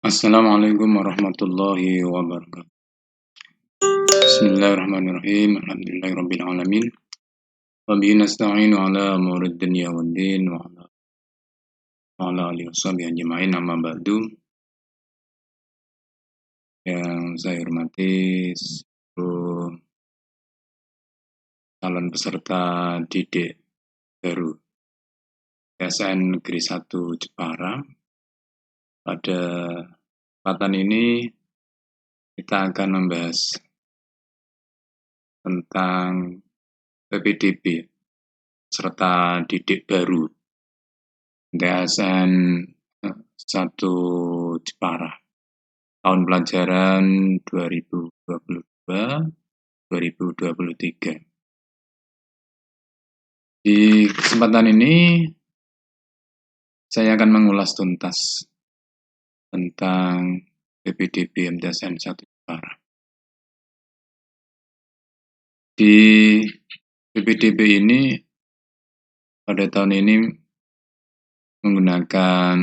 Assalamualaikum warahmatullahi wabarakatuh. Bismillahirrahmanirrahim. Alhamdulillahirabbil alamin. Wa bihi nasta'inu ala umurid dunya waddin wa ala alihi washabihi ajmain amma ba'du. Yang saya hormati seluruh calon peserta didik baru PSN Negeri 1 Jepara. Pada kesempatan ini kita akan membahas tentang PPDB serta didik baru PSN 1 Jepara tahun pelajaran 2022-2023. Di kesempatan ini saya akan mengulas tuntas tentang PPDB MTSN 1 Jepara. Di PPDB ini pada tahun ini menggunakan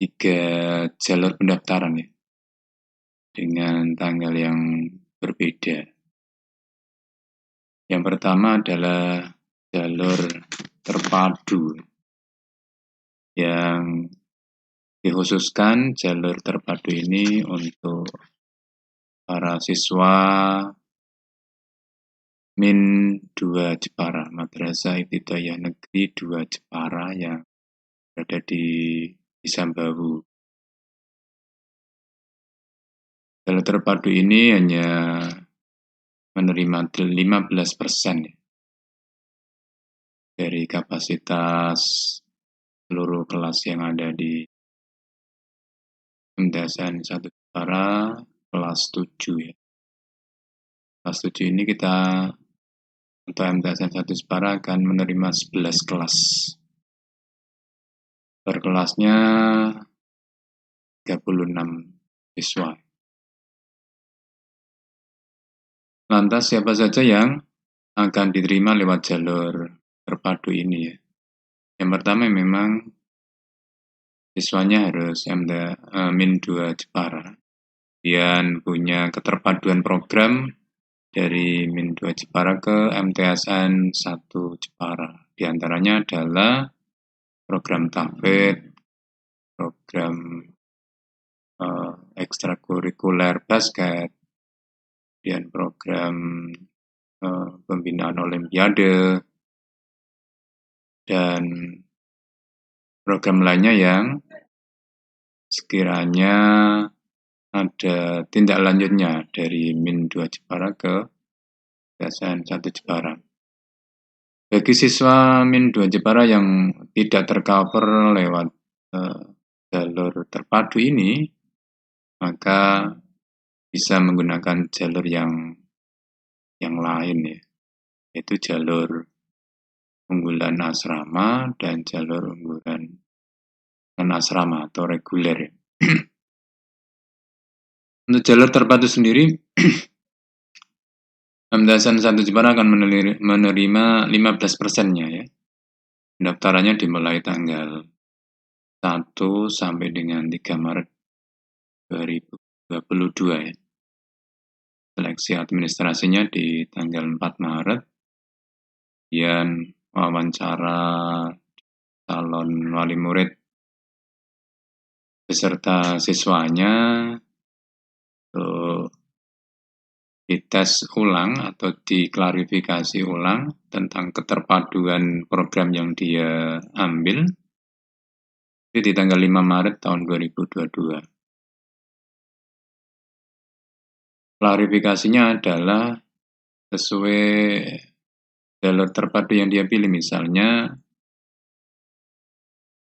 3 jalur pendaftaran ya, dengan tanggal yang berbeda. Yang pertama adalah jalur terpadu yang dikhususkan jalur terpadu ini untuk para siswa Min 2 Jepara, Madrasah Ibtidaiyah Negeri 2 Jepara yang berada di Sambawu. Jalur terpadu ini hanya menerima 15% dari kapasitas seluruh kelas yang ada di MTSN 1 Jepara kelas 7 ya. Kelas 7 ini kita untuk MTSN 1 Jepara akan menerima 11 kelas. Per kelasnya 36 siswa. Lantas siapa saja yang akan diterima lewat jalur terpadu ini ya? Yang pertama memang siswanya harus Min 2 Jepara. Kemudian punya keterpaduan program dari Min 2 Jepara ke MTSN 1 Jepara. Di antaranya adalah program tahfidz, program ekstrakurikuler basket, kemudian program pembinaan olimpiade, dan program lainnya yang sekiranya ada tindak lanjutnya dari Min 2 Jepara ke PSN 1 Jepara. Bagi siswa Min 2 Jepara yang tidak tercover lewat jalur terpadu ini, maka bisa menggunakan jalur yang lain ya, yaitu jalur unggulan asrama dan jalur unggulan non-asrama atau reguler ya. Untuk jalur terpadu sendiri, MTSN 1 Jepara akan menerima 15%-nya ya. Pendaftarannya dimulai tanggal 1 sampai dengan 3 Maret 2022 ya. Seleksi administrasinya di tanggal 4 Maret. Kemudian wawancara calon wali murid beserta siswanya untuk dites ulang atau diklarifikasi ulang tentang keterpaduan program yang dia ambil itu di tanggal 5 Maret tahun 2022. Klarifikasinya adalah sesuai jalur terpadu yang dia pilih. Misalnya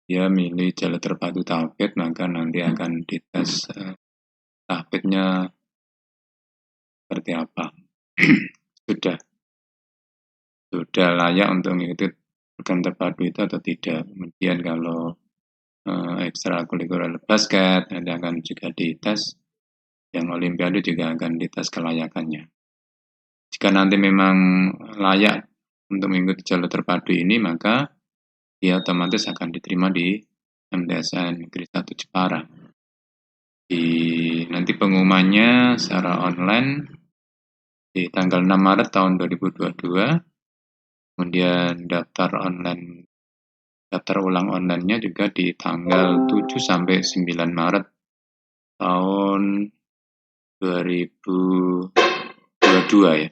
dia milih jalur terpadu tahfidz, maka nanti akan dites tahfidznya seperti apa. sudah layak untuk mengikuti program terpadu itu atau tidak. Kemudian kalau ekstrakurikuler basket nanti akan juga dites, yang olimpiade juga akan dites kelayakannya. Jika nanti memang layak untuk mengikuti jalur terpadu ini, maka dia otomatis akan diterima di MTSN Negeri 1 Jepara. Nanti pengumumannya secara online di tanggal 6 Maret tahun 2022. Kemudian daftar ulang online-nya juga di tanggal 7 sampai 9 Maret tahun 2022 ya.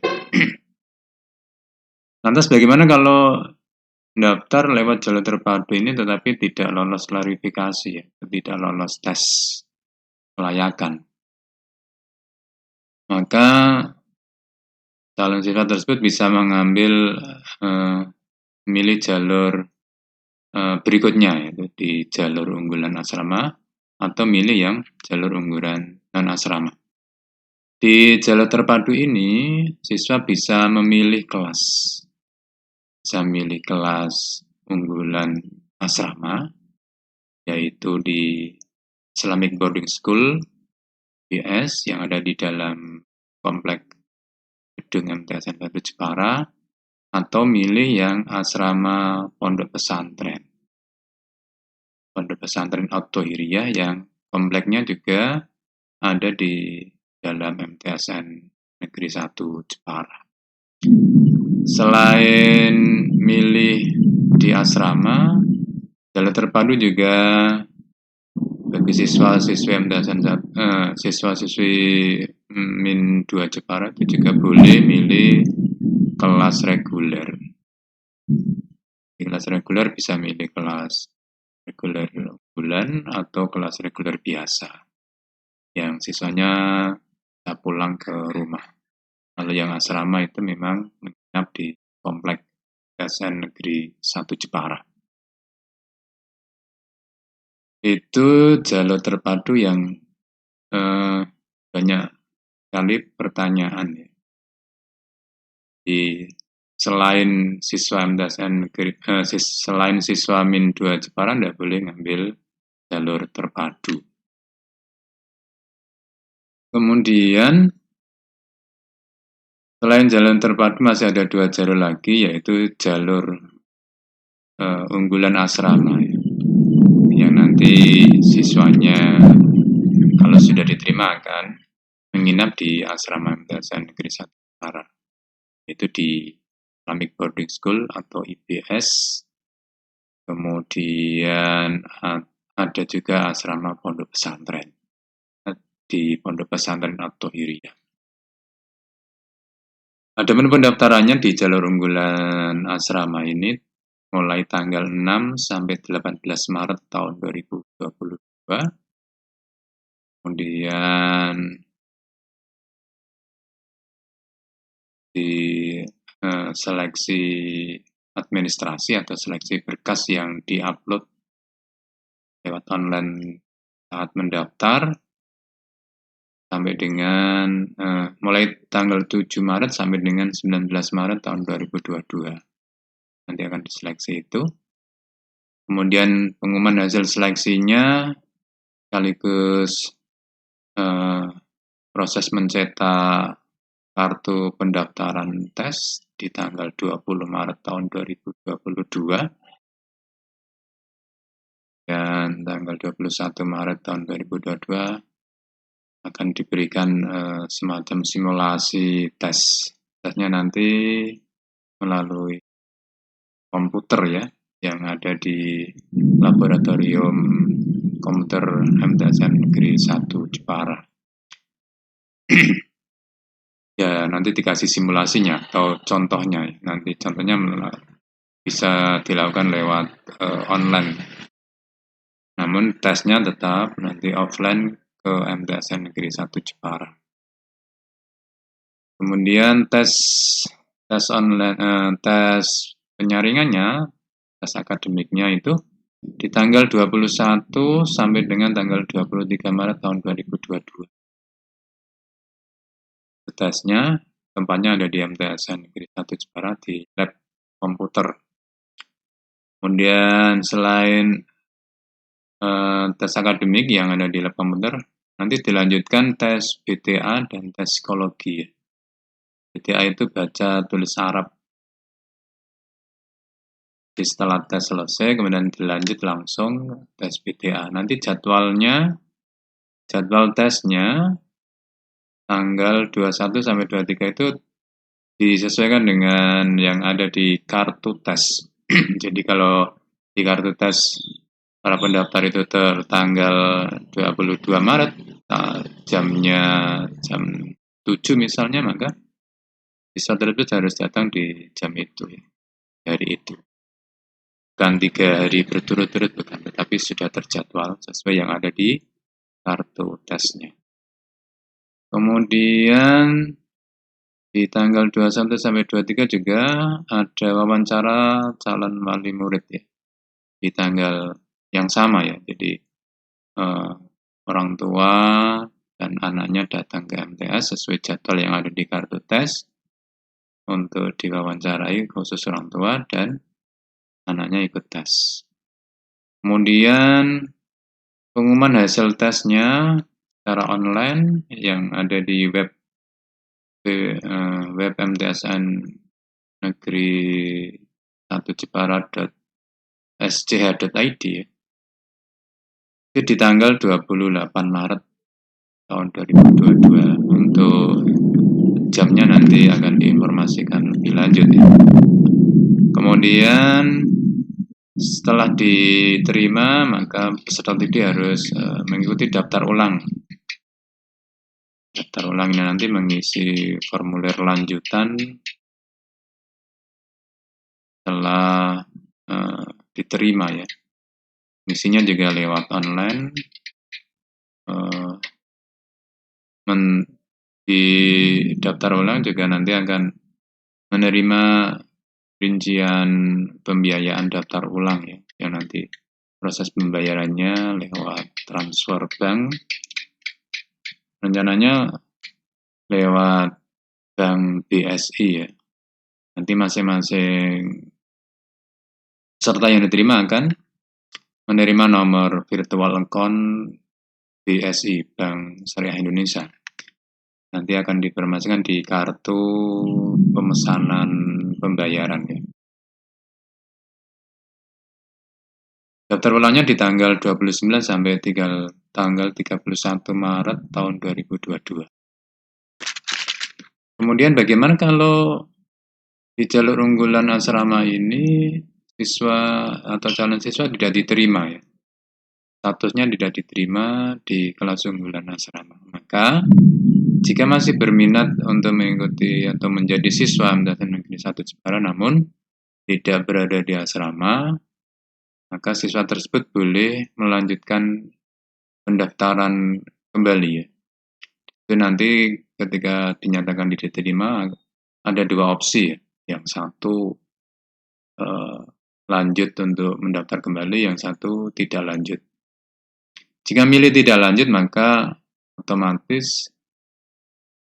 Lantas bagaimana kalau daftar lewat jalur terpadu ini tetapi tidak lolos klarifikasi ya, tidak lolos tes kelayakan? Maka calon siswa tersebut bisa mengambil memilih jalur berikutnya, yaitu di jalur unggulan asrama atau milih yang jalur unggulan non-asrama. Di jalur terpadu ini, siswa bisa memilih kelas. Bisa memilih kelas unggulan asrama, yaitu di Islamic Boarding School, IBS, yang ada di dalam komplek gedung MTSN Batu Jepara, atau milih yang asrama pondok pesantren. Pondok pesantren At-Thohiriyah yang kompleknya juga ada di dalam MTSN Negeri 1 Jepara. Selain milih di asrama, jalur terpadu juga bagi siswa-siswi MTSN siswa-siswi Min 2 Jepara itu juga boleh milih kelas reguler. Di kelas reguler bisa milih kelas reguler bulan atau kelas reguler biasa yang siswanya bisa pulang ke rumah. Kalau yang asrama itu memang menginap di komplek MTSN Negeri 1 Jepara. Itu jalur terpadu yang banyak sekali pertanyaan ya. Selain siswa MTSN Negeri, selain siswa Min 2 Jepara tidak boleh ngambil jalur terpadu. Kemudian selain jalur terpadu masih ada 2 jalur lagi, yaitu jalur unggulan asrama ya. Yang nanti siswanya kalau sudah diterima akan menginap di asrama MTSN Negeri 1 Jepara, itu di Islamic Boarding School atau IBS. Kemudian ada juga asrama pondok pesantren di Pondok Pesantren At-Thohiriyah. Adapun pendaftarannya di jalur unggulan asrama ini mulai tanggal 6 sampai 18 Maret tahun 2022. Kemudian di seleksi administrasi atau seleksi berkas yang diupload lewat online saat mendaftar sampai dengan mulai tanggal 7 Maret sampai dengan 19 Maret tahun 2022. Nanti akan diseleksi itu. Kemudian pengumuman hasil seleksinya sekaligus proses mencetak kartu pendaftaran tes di tanggal 20 Maret tahun 2022 dan tanggal 21 Maret tahun 2022 akan diberikan semacam simulasi tes. Tesnya nanti melalui komputer ya, yang ada di laboratorium komputer MTSN Negeri 1 Jepara. Ya, nanti dikasih simulasinya atau contohnya. Nanti contohnya bisa dilakukan lewat online. Namun tesnya tetap nanti offline ke MTSN Negeri 1 Jepara. Kemudian tes online, tes penyaringannya, tes akademiknya itu di tanggal 21 sampai dengan tanggal 23 Maret tahun 2022. Tesnya tempatnya ada di MTSN Negeri 1 Jepara di lab komputer. Kemudian selain tes akademik yang ada di lab komputer, nanti dilanjutkan tes BTA dan tes psikologi. BTA itu baca tulis Arab. Jadi setelah tes selesai, kemudian dilanjut langsung tes BTA. Nanti jadwalnya jadwal tesnya tanggal 21 sampai 23 itu disesuaikan dengan yang ada di kartu tes. Jadi kalau di kartu tes para pendaftar itu tertanggal 22 Maret, jamnya jam 7 misalnya, maka siswa tersebut harus datang di jam itu, hari itu. Bukan 3 hari berturut-turut, bukan, tetapi sudah terjadwal sesuai yang ada di kartu tesnya. Kemudian di tanggal 21 sampai 23 juga ada wawancara calon wali murid ya. Di tanggal yang sama ya. Jadi orang tua dan anaknya datang ke MTS sesuai jadwal yang ada di kartu tes untuk diwawancarai, khusus orang tua dan anaknya ikut tes. Kemudian pengumuman hasil tesnya secara online yang ada di web MTSN Negeri 1 Jepara.sch.id itu di tanggal 28 Maret tahun 2022. Untuk jamnya nanti akan diinformasikan lebih lanjut ya. Kemudian setelah diterima, maka peserta didik harus mengikuti daftar ulang. Daftar ulangnya nanti mengisi formulir lanjutan setelah diterima ya. Misinya juga lewat online. Di daftar ulang juga nanti akan menerima rincian pembiayaan daftar ulang ya, yang nanti proses pembayarannya lewat transfer bank. Rencananya lewat bank BSI ya. Nanti masing-masing peserta yang diterima akan menerima nomor virtual account BSI, Bank Syariah Indonesia. Nanti akan diinformasikan di kartu pemesanan pembayaran ya. Daftar ulangnya di tanggal 29 sampai tanggal 31 Maret tahun 2022. Kemudian bagaimana kalau di jalur unggulan asrama ini siswa atau calon siswa tidak diterima ya? Statusnya tidak diterima di kelas unggulan asrama. Maka jika masih berminat untuk mengikuti atau menjadi siswa MTSN Negeri 1 Jepara namun tidak berada di asrama, maka siswa tersebut boleh melanjutkan pendaftaran kembali ya. Itu nanti ketika dinyatakan diterima ada dua opsi ya. Yang satu lanjut untuk mendaftar kembali, yang satu tidak lanjut. Jika milih tidak lanjut, maka otomatis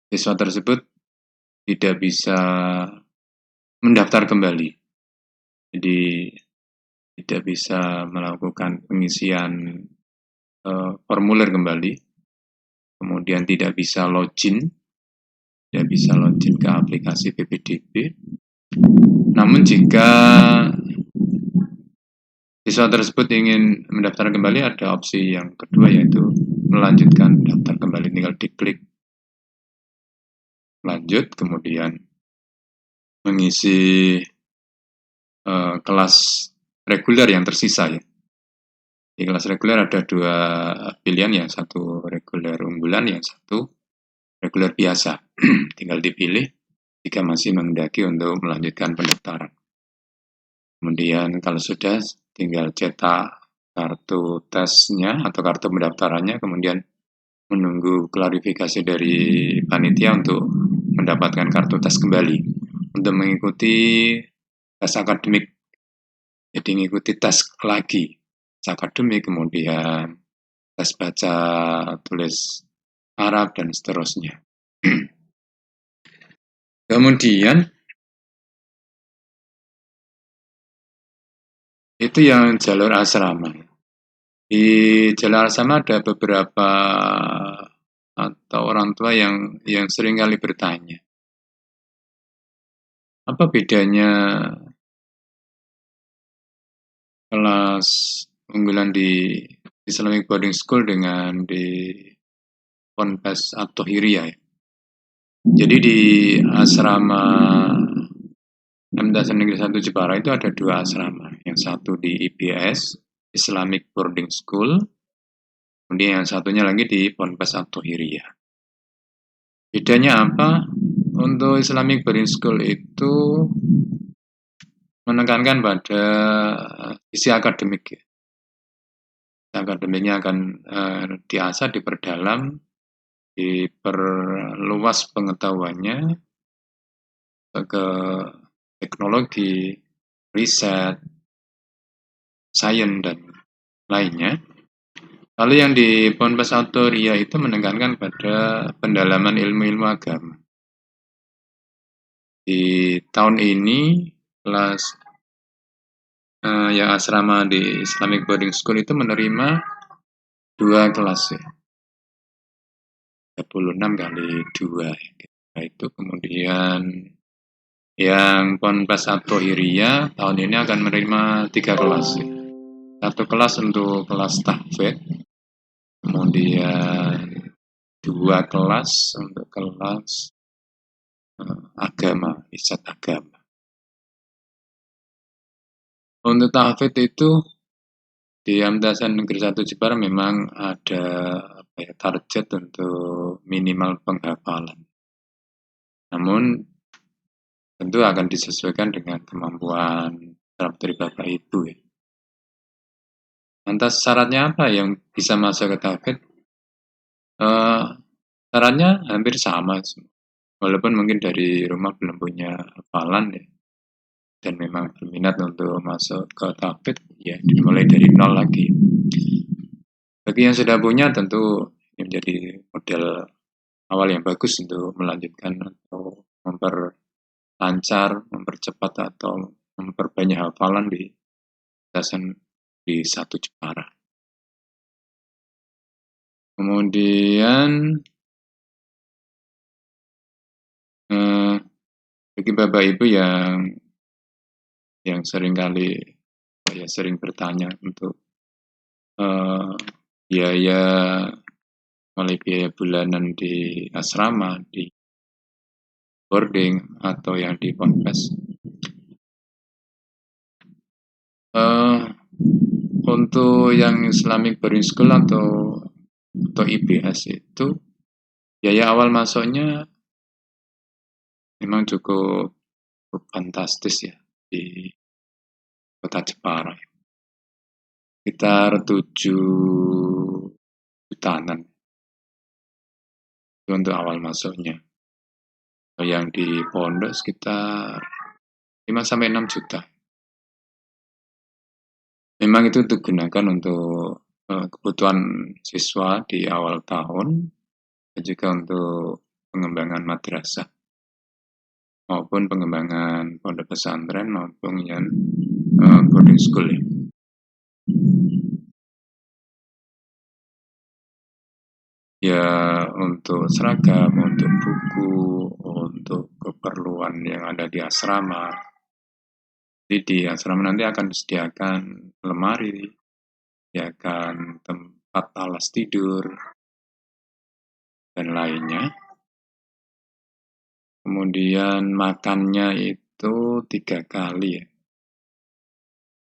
siswa tersebut tidak bisa mendaftar kembali. Jadi tidak bisa melakukan pengisian formulir kembali, kemudian tidak bisa login ke aplikasi PPDB. Namun jika siswa tersebut ingin mendaftar kembali, ada opsi yang kedua yaitu melanjutkan daftar kembali. Tinggal diklik lanjut, kemudian mengisi kelas reguler yang tersisa ya. Di kelas reguler ada dua pilihan, yang satu reguler unggulan, yang satu reguler biasa. Tinggal dipilih jika masih menghendaki untuk melanjutkan pendaftaran. Kemudian kalau sudah, tinggal cetak kartu tesnya atau kartu pendaftarannya, kemudian menunggu klarifikasi dari panitia untuk mendapatkan kartu tes kembali untuk mengikuti tes akademik. Jadi mengikuti tes lagi, tes akademik, kemudian tes baca tulis Arab dan seterusnya. Kemudian itu yang jalur asrama. Di jalur asrama ada beberapa atau orang tua yang sering kali bertanya, apa bedanya kelas unggulan di Islamic Boarding School dengan di Ponpes At-Thohiriyah ya. Jadi di asrama MTAS Negeri 1 Jepara itu ada 2 asrama. Yang satu di IBS, Islamic Boarding School, kemudian yang satunya lagi di Ponpes At-Thohiriyah. Bedanya apa? Untuk Islamic Boarding School itu menekankan pada isi akademik ya. Akademiknya akan diasah, diperdalam, diperluas pengetahuannya ke teknologi, riset, sains, dan lainnya. Lalu yang di Ponpes At-Thohiriyah itu menekankan pada pendalaman ilmu-ilmu agama. Di tahun ini kelas yang asrama di Islamic Boarding School itu menerima 2 kelas ya. 36 kali 2 ya. Nah, itu kemudian yang Ponpes At-Thohiriyah tahun ini akan menerima 3 kelas ya. 1 kelas untuk kelas tahfidz, kemudian 2 kelas untuk kelas agama, riset agama. Untuk tahfidz itu di MTAS Negeri 1 Jepara memang ada target untuk minimal penghafalan. Namun tentu akan disesuaikan dengan kemampuan dari Bapak Ibu ya. Lantas syaratnya apa yang bisa masuk ke tahfidz? Syaratnya hampir sama, walaupun mungkin dari rumah belum punya hafalan ya, dan memang berminat untuk masuk ke tahfidz ya, dimulai dari nol lagi. Bagi yang sudah punya tentu ini menjadi model awal yang bagus untuk melanjutkan atau memperlancar, mempercepat atau memperbanyak hafalan di dasar di 1 Jepara. Kemudian bagi Bapak Ibu yang sering bertanya untuk biaya, mulai biaya bulanan di asrama, di boarding, atau yang di ponpes. Untuk yang Islamic Boarding School atau IBS itu biaya awal masuknya memang cukup fantastis ya di kota Jepara. Sekitar 7 jutaan itu untuk awal masuknya. Yang di pondok sekitar 5-6 juta. Memang itu digunakan untuk kebutuhan siswa di awal tahun, dan juga untuk pengembangan madrasah maupun pengembangan pondok pesantren maupun yang boarding school ya. Ya untuk seragam, untuk buku, untuk keperluan yang ada di asrama. Jadi di asrama nanti akan disediakan lemari, disediakan tempat alas tidur, dan lainnya. Kemudian makannya itu 3 kali ya,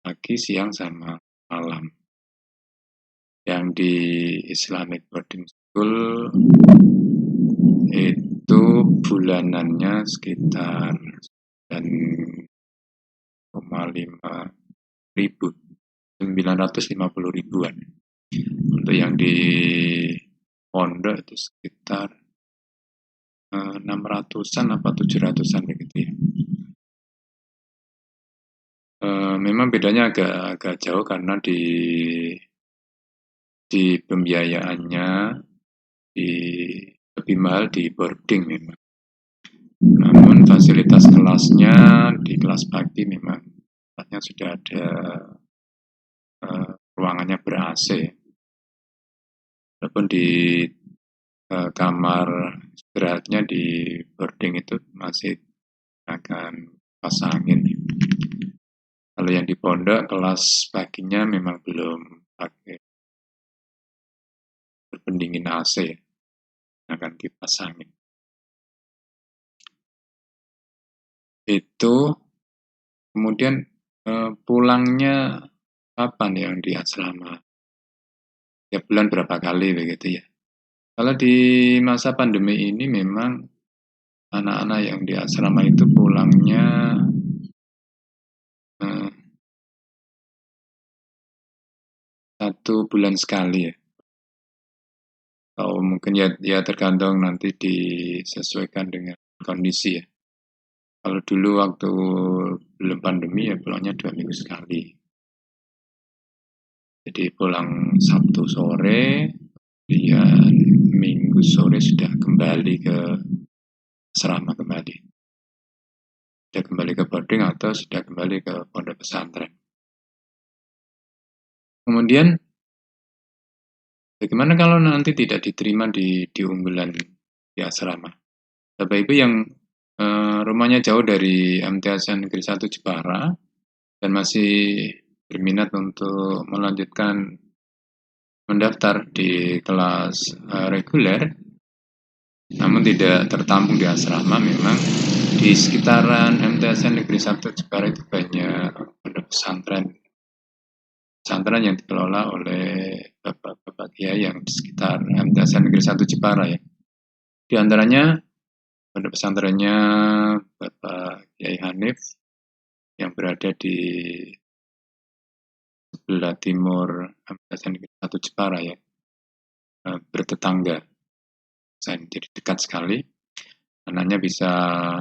pagi, siang, sama malam. Yang di Islamic Boarding School itu bulanannya sekitar 950 ribuan. Untuk yang di pondok itu sekitar 600-an apa 700-an begitu ya. Memang bedanya agak jauh karena di pembiayaannya lebih mahal di boarding memang. Namun fasilitas kelasnya di kelas pagi memang kelasnya sudah ada ruangannya ber-AC. Walaupun di kamar istirahatnya di boarding itu masih akan kipas angin. Kalau yang di pondok kelas paginya memang belum pakai berpendingin AC. menggunakan kipas angin. Itu kemudian pulangnya kapan yang di asrama? Tiap bulan berapa kali begitu ya? Kalau di masa pandemi ini memang anak-anak yang di asrama itu pulangnya 1 bulan sekali ya. Atau mungkin ya tergantung nanti disesuaikan dengan kondisi ya. Kalau dulu waktu belum pandemi ya pulangnya 2 minggu sekali. Jadi pulang Sabtu sore, kemudian Minggu sore sudah kembali ke asrama kembali. Sudah kembali ke boarding atau sudah kembali ke pondok pesantren. Kemudian bagaimana kalau nanti tidak diterima di unggulan di asrama? Bapak Ibu yang rumahnya jauh dari MTSN Negeri 1 Jepara dan masih berminat untuk melanjutkan mendaftar di kelas reguler, namun tidak tertampung di asrama, memang di sekitaran MTSN Negeri 1 Jepara itu banyak pondok pesantren yang dikelola oleh bapak-bapak kiai yang di sekitar MTSN Negeri 1 Jepara ya. Di antaranya pondok pesantrennya Bapak Kiai Hanif yang berada di sebelah timur MTSN Negeri 1 Jepara ya, bertetangga. Jadi dekat sekali. Anaknya bisa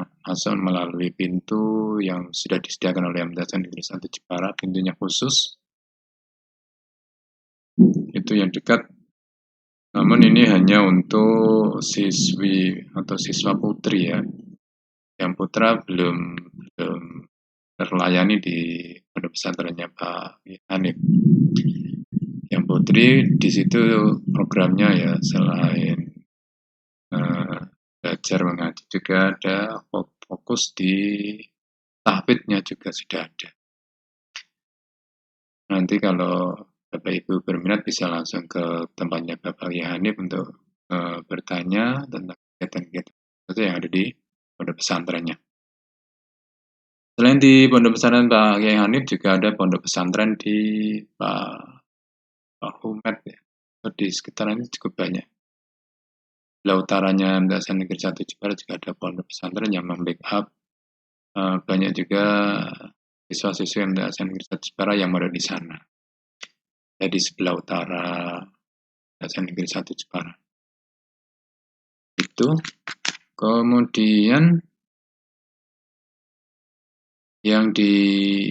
masuk melalui pintu yang sudah disediakan oleh MTSN Negeri 1 Jepara, pintunya khusus. Itu yang dekat. Namun ini hanya untuk siswi atau siswa putri ya. Yang putra belum terlayani di pondok pesantrennya Pak Hanif. Yang putri di situ programnya ya selain belajar mengaji juga ada fokus di tahfidnya juga sudah ada. Nanti kalau Bapak Ibu berminat bisa langsung ke tempatnya Bapak Kiai Hanif untuk bertanya tentang kegiatan-kegiatan yang ada di pondok pesantrennya. Selain di pondok pesantren Pak Kiai Hanif juga ada pondok pesantren di Pak Humet ya. Di sekitaran ini cukup banyak. Sebelah utaranya MTSN Negeri 1 Jepara juga ada pondok pesantren yang membackup banyak juga siswa-siswi MTSN Negeri 1 Jepara yang berada di sana. Jadi sebelah utara MTSN Negeri 1 Jepara. Itu. Kemudian yang di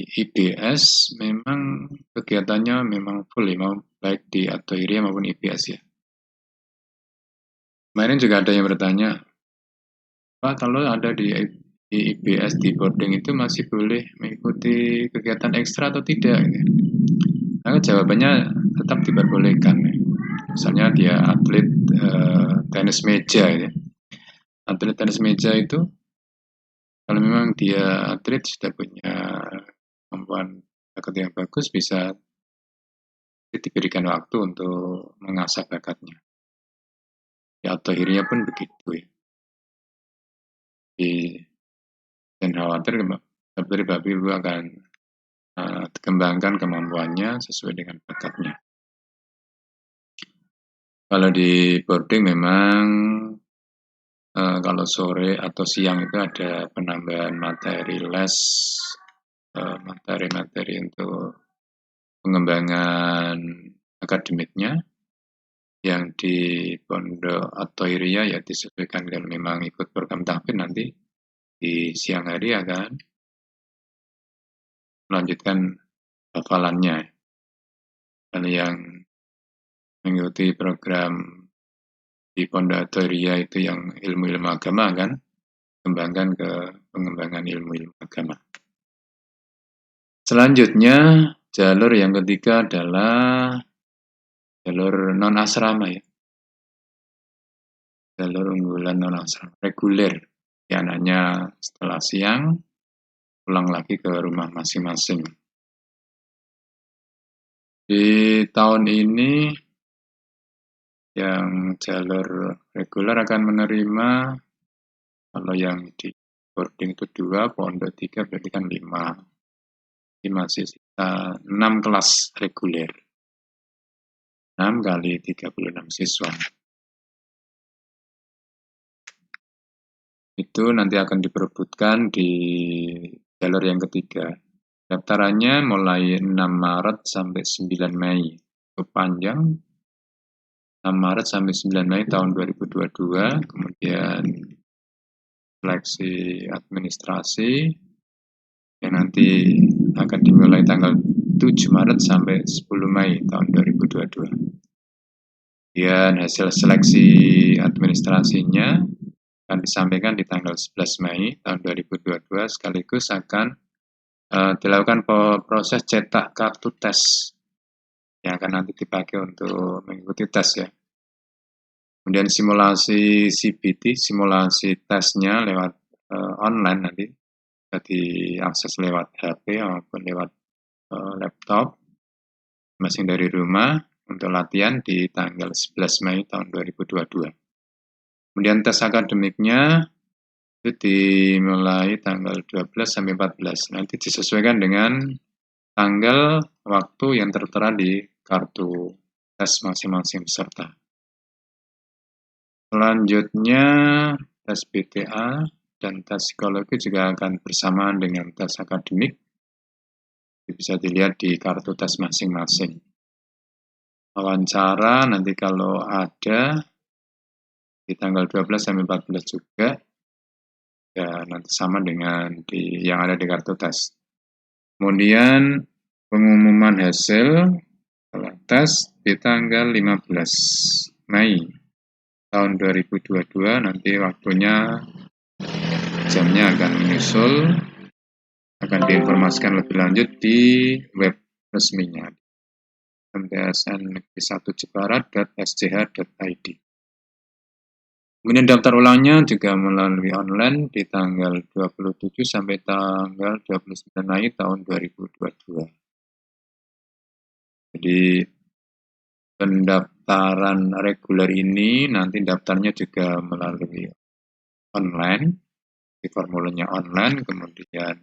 IBS memang kegiatannya memang full ya, baik di Atoiria maupun IBS ya. Kemarin juga ada yang bertanya, Pak, kalau ada di IBS di boarding itu masih boleh mengikuti kegiatan ekstra atau tidak? Nah, jawabannya tetap diperbolehkan. Misalnya dia atlet tenis meja ya. Atlet tenis meja itu kalau memang dia atlet sudah punya kemampuan bakat yang bagus, bisa diberikan waktu untuk mengasah bakatnya. Ya, akhirnya pun begitu ya. Dan khawatir Bapak Ibu akan kembangkan kemampuannya sesuai dengan bakatnya. Kalau di boarding memang kalau sore atau siang itu ada penambahan materi les, materi-materi untuk pengembangan akademiknya. Yang di pondok Atoiria ya disesuaikan kalau memang ikut program tahfidz nanti di siang hari akan melanjutkan hafalannya. Kalau yang mengikuti program di pondok Atoiria itu yang ilmu-ilmu agama kan kembangkan ke pengembangan ilmu-ilmu agama. Selanjutnya jalur yang ketiga adalah jalur non asrama ya. Jalur unggulan non asrama reguler. Ya, anaknya setelah siang pulang lagi ke rumah masing-masing. Di tahun ini Yang jalur reguler akan menerima, kalau yang di boarding itu 2, pondok 3, berarti kan 5. Jadi masih sisa 6 kelas reguler. 6 kali 36 siswa. Itu nanti akan diperebutkan di jalur yang ketiga. Daftarannya mulai 6 Maret sampai 9 Mei. Cukup panjang. 6 Maret sampai 9 Mei tahun 2022. Kemudian seleksi administrasi yang nanti akan dimulai tanggal 7 Maret sampai 10 Mei tahun 2022. Kemudian hasil seleksi administrasinya akan disampaikan di tanggal 11 Mei tahun 2022, sekaligus akan dilakukan proses cetak kartu tes yang akan nanti dipakai untuk mengikuti tes ya. Kemudian simulasi CBT, simulasi tesnya lewat online nanti bisa diakses lewat HP maupun lewat laptop, masing dari rumah, untuk latihan di tanggal 11 Mei tahun 2022. Kemudian tes akademiknya itu dimulai tanggal 12 sampai 14. Nanti disesuaikan dengan tanggal waktu yang tertera di kartu tes masing-masing peserta. Selanjutnya tes BTA dan tes psikologi juga akan bersamaan dengan tes akademik. Bisa dilihat di kartu tes masing-masing. Wawancara nanti kalau ada di tanggal 12 sampai 14 juga, ya nanti sama dengan yang ada di kartu tes. Kemudian pengumuman hasil tes di tanggal 15 Mei tahun 2022, nanti waktunya, jamnya akan menyusul, akan diinformasikan lebih lanjut di web resminya mtsn1jepara.sch.id. Kemudian daftar ulangnya juga melalui online di tanggal 27 sampai tanggal 29 Mei tahun 2022. Jadi pendaftaran reguler ini nanti daftarnya juga melalui online, di formulirnya online, kemudian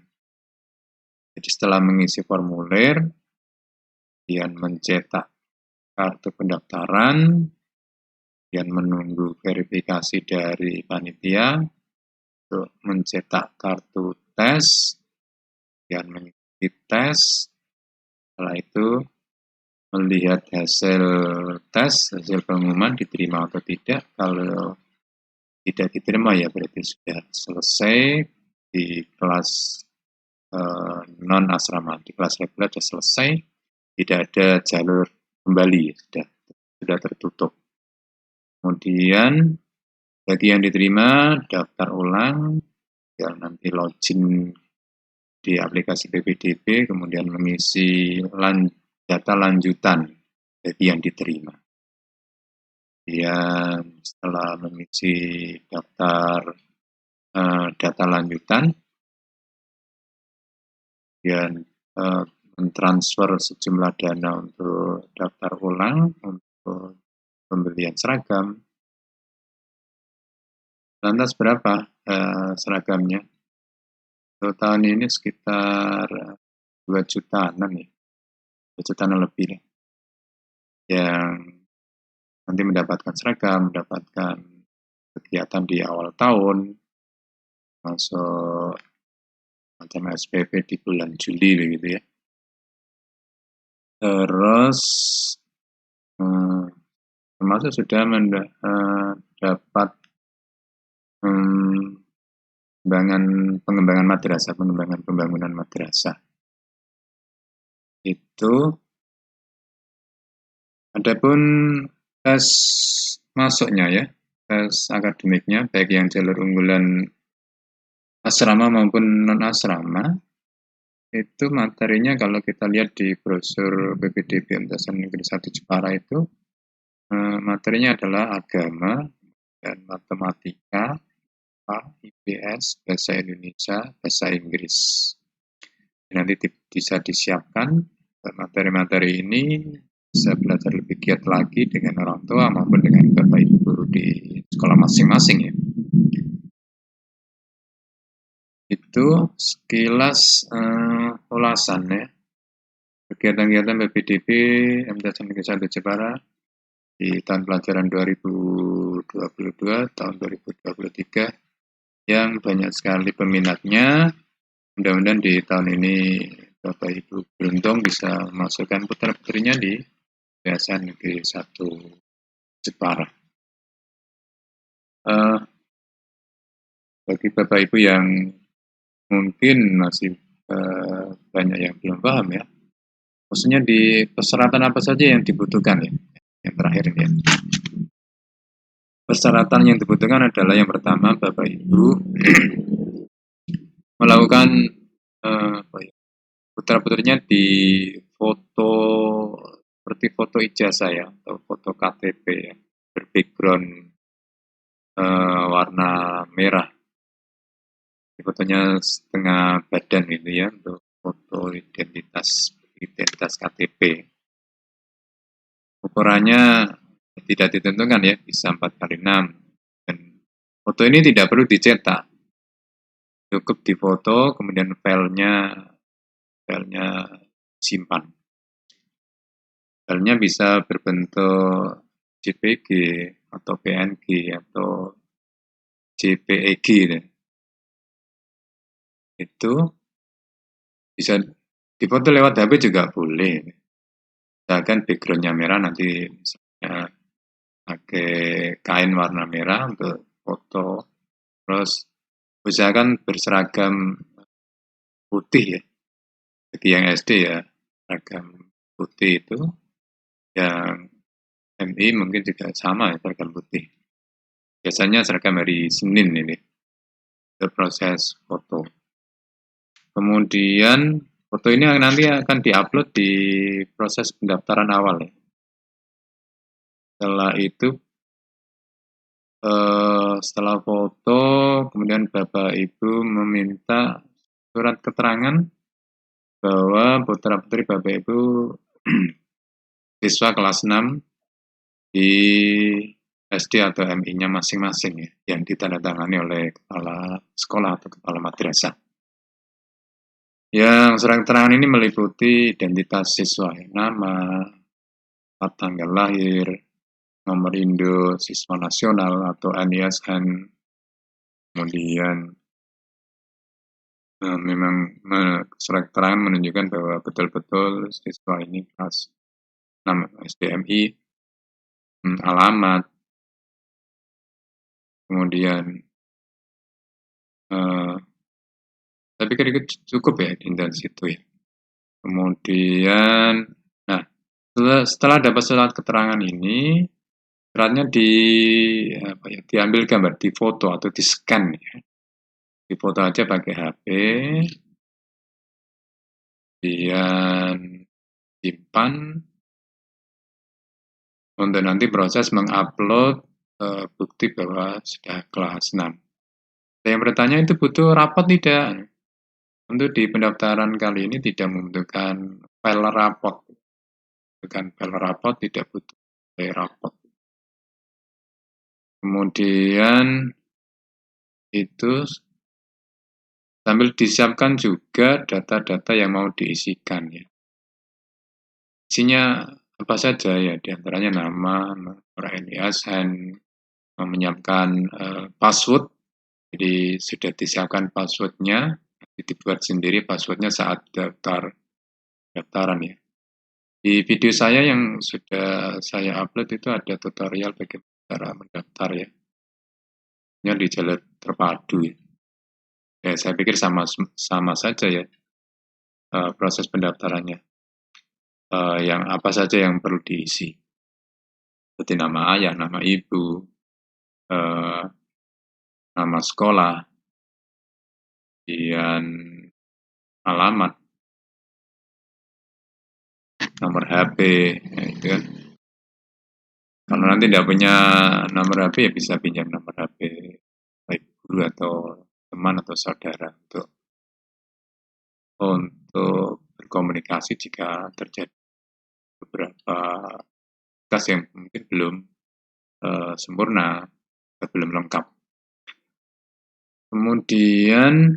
jadi setelah mengisi formulir, kemudian mencetak kartu pendaftaran, kemudian menunggu verifikasi dari panitia untuk mencetak kartu tes, kemudian mengikuti tes, setelah itu melihat hasil tes, hasil pengumuman diterima atau tidak. Kalau tidak diterima ya berarti sudah selesai di kelas non asrama, di kelas reguler sudah selesai, tidak ada jalur kembali, sudah tertutup. Kemudian bagi yang diterima daftar ulang, ya nanti login di aplikasi PPDB, kemudian mengisi data lanjutan bagi yang diterima. Kemudian setelah mengisi daftar data lanjutan, kemudian mentransfer sejumlah dana untuk daftar ulang untuk pembelian seragam. Lantas berapa seragamnya? Untuk tahun ini sekitar 2 jutaan ya, 2 jutaan lebih nih, yang nanti mendapatkan seragam, mendapatkan kegiatan di awal tahun, masuk macam SPP di bulan Juli begitu ya. Terus termasuk sudah mendapat pengembangan madrasah, pengembangan pembangunan madrasah. Itu adapun tes masuknya ya, tes akademiknya, baik yang jalur unggulan asrama maupun non asrama, itu materinya kalau kita lihat di brosur PPDB MTSN Negeri 1 Jepara itu, materinya adalah agama dan matematika, IPS, bahasa Indonesia, bahasa Inggris. Nanti bisa disiapkan materi-materi ini, bisa belajar lebih giat lagi dengan orang tua maupun dengan masing-masing ya. Itu sekilas ulasan ya. Kegiatan-kegiatan PPDB MTS Negeri 1 Jepara di tahun pelajaran 2022 tahun 2023 yang banyak sekali peminatnya. Mudah-mudahan di tahun ini Bapak Ibu beruntung bisa memasukkan putra-putrinya di Yayasan Negeri 1 Jepara. Bagi Bapak Ibu yang mungkin masih banyak yang belum paham ya, maksudnya di persyaratan apa saja yang dibutuhkan ya, yang terakhir ini ya. Persyaratan yang dibutuhkan adalah yang pertama Bapak Ibu melakukan putra-putrinya di foto seperti foto ijazah ya atau foto KTP ya, berbackground warna merah. Fotonya setengah badan gitu ya untuk foto identitas KTP. Ukurannya tidak ditentukan ya, bisa 4x6. Dan foto ini tidak perlu dicetak. Cukup difoto, kemudian filenya simpan. Filenya bisa berbentuk JPG atau PNG atau JPEG gitu. Itu bisa difoto lewat HP juga boleh. Misalkan backgroundnya merah, nanti misalnya pakai kain warna merah untuk foto. Terus usahakan berseragam putih ya. Bagi yang SD ya, seragam putih itu. Yang MI mungkin juga sama ya, seragam putih. Biasanya seragam hari Senin ini. Itu proses foto. Kemudian foto ini nanti akan diupload di proses pendaftaran awal ya. Setelah itu, setelah foto, kemudian Bapak Ibu meminta surat keterangan bahwa putra-putri Bapak Ibu siswa kelas 6 di SD atau MI-nya masing-masing ya, yang ditandatangani oleh kepala sekolah atau kepala madrasah. Yang surat keterangan ini meliputi identitas siswa, nama, tanggal lahir, nomor induk siswa nasional atau NISN, kemudian memang surat keterangan menunjukkan bahwa betul-betul siswa ini kelas 6 SDMI, alamat, kemudian saya pikir itu cukup ya identitas itu ya. Kemudian, nah setelah dapat surat keterangan ini, suratnya diambil gambar, difoto atau di scan ya. Difoto aja pakai HP, kemudian simpan untuk nanti proses mengupload bukti bahwa sudah kelas 6. Yang bertanya itu butuh rapot tidak? Untuk di pendaftaran kali ini tidak membutuhkan file rapot. Bukan file rapot, tidak butuh file rapot. Kemudian itu sambil disiapkan juga data-data yang mau diisikan ya. Isinya apa saja ya, diantaranya nama, nomor NISN, menyiapkan password. Jadi sudah disiapkan passwordnya, dibuat sendiri passwordnya saat daftaran ya. Di video saya yang sudah saya upload itu ada tutorial bagaimana cara mendaftar ya. Ini di jalur terpadu ya. Ya, saya pikir sama saja ya proses pendaftarannya. Yang apa saja yang perlu diisi. Seperti nama ayah, nama ibu, nama sekolah, kemudian alamat, nomor HP, ya itu kan. Kalau nanti tidak punya nomor HP ya bisa pinjam nomor HP baik guru atau teman atau saudara untuk berkomunikasi jika terjadi beberapa tugas yang mungkin belum sempurna belum lengkap. Kemudian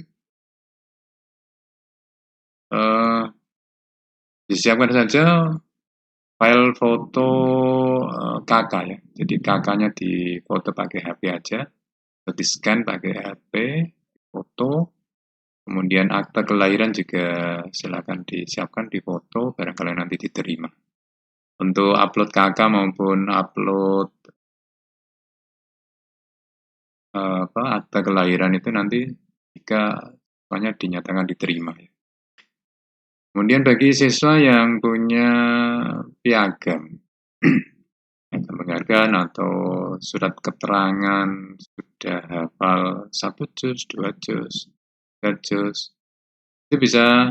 disiapkan saja file foto KK ya. Jadi KK-nya difoto pakai HP aja, atau di-scan pakai HP, foto. Kemudian akta kelahiran juga silakan disiapkan di foto, barangkali nanti diterima. Untuk upload KK maupun upload akta kelahiran itu nanti jika semuanya dinyatakan diterima. Kemudian bagi siswa yang punya piagam, penghargaan atau surat keterangan sudah hafal 1 juz, 2 juz, 3 juz, itu bisa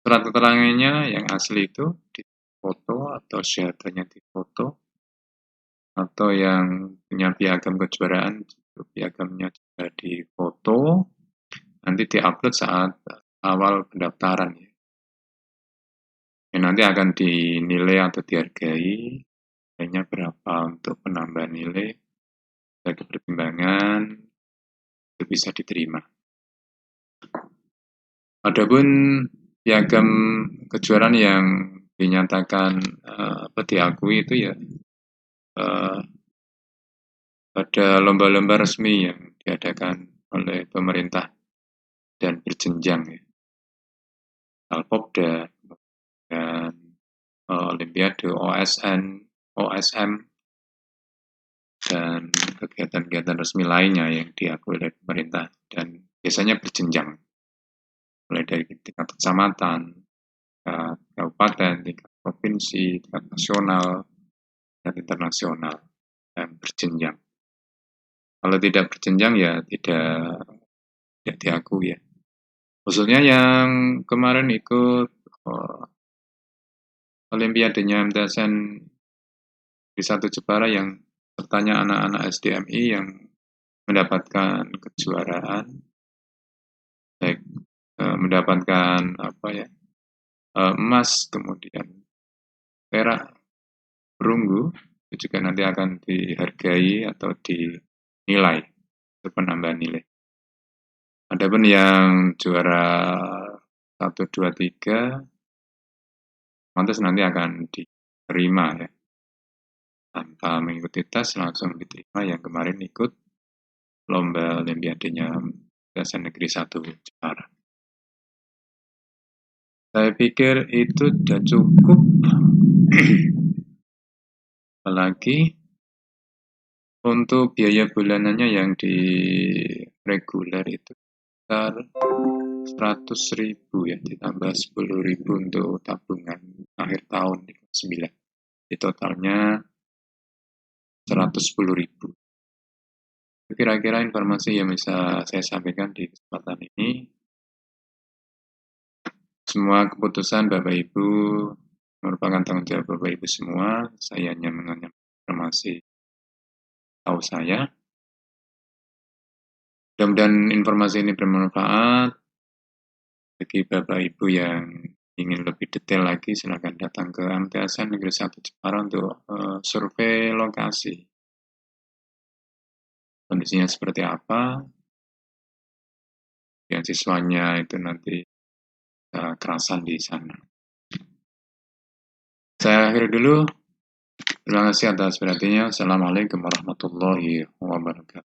surat keterangannya yang asli itu difoto atau syahadanya difoto, atau yang punya piagam kejuaraan piagamnya juga difoto, nanti diupload saat awal pendaftaran ya. Nanti akan dinilai atau dihargai nilainya berapa untuk penambahan nilai sebagai pertimbangan itu bisa diterima. Adapun piagam kejuaraan yang dinyatakan diakui itu ya pada lomba-lomba resmi yang diadakan oleh pemerintah dan berjenjang ya. Alpobda dan Olimpiade, OSM, dan kegiatan-kegiatan resmi lainnya yang diakui oleh pemerintah dan biasanya berjenjang, mulai dari tingkat kecamatan, tingkat kabupaten, tingkat provinsi, tingkat nasional, dan internasional, dan berjenjang. Kalau tidak berjenjang ya tidak diakui ya. Khususnya yang kemarin ikut Olimpiadenya MTSN di 1 Jepara yang sertanya anak-anak SDMI yang mendapatkan kejuaraan, baik mendapatkan emas, kemudian perak, perunggu, itu juga nanti akan dihargai atau dinilai untuk penambahan nilai. Adapun yang juara 1, 2, 3, otomatis nanti akan diterima ya, tanpa mengikuti tes langsung diterima yang kemarin ikut lomba Olimpiadenya MTSN Negeri 1 Jepara. Saya pikir itu sudah cukup. Apalagi untuk biaya bulanannya yang di reguler itu sekitar 100.000 ya, ditambah 10.000 untuk tabungan akhir tahun 9. Di totalnya 110.000. Kira-kira informasi yang bisa saya sampaikan di kesempatan ini. Semua keputusan Bapak Ibu merupakan tanggung jawab Bapak Ibu semua. Saya hanya menyampaikan informasi tahu saya. Mudah-mudahan informasi ini bermanfaat bagi Bapak Ibu yang ingin lebih detail lagi. Silakan datang ke MTSN Negeri 1 Jepara untuk survei lokasi. Kondisinya seperti apa? Yang siswanya itu nanti kerasan di sana. Saya akhiri dulu. Terima kasih atas perhatiannya. Assalamualaikum warahmatullahi wabarakatuh.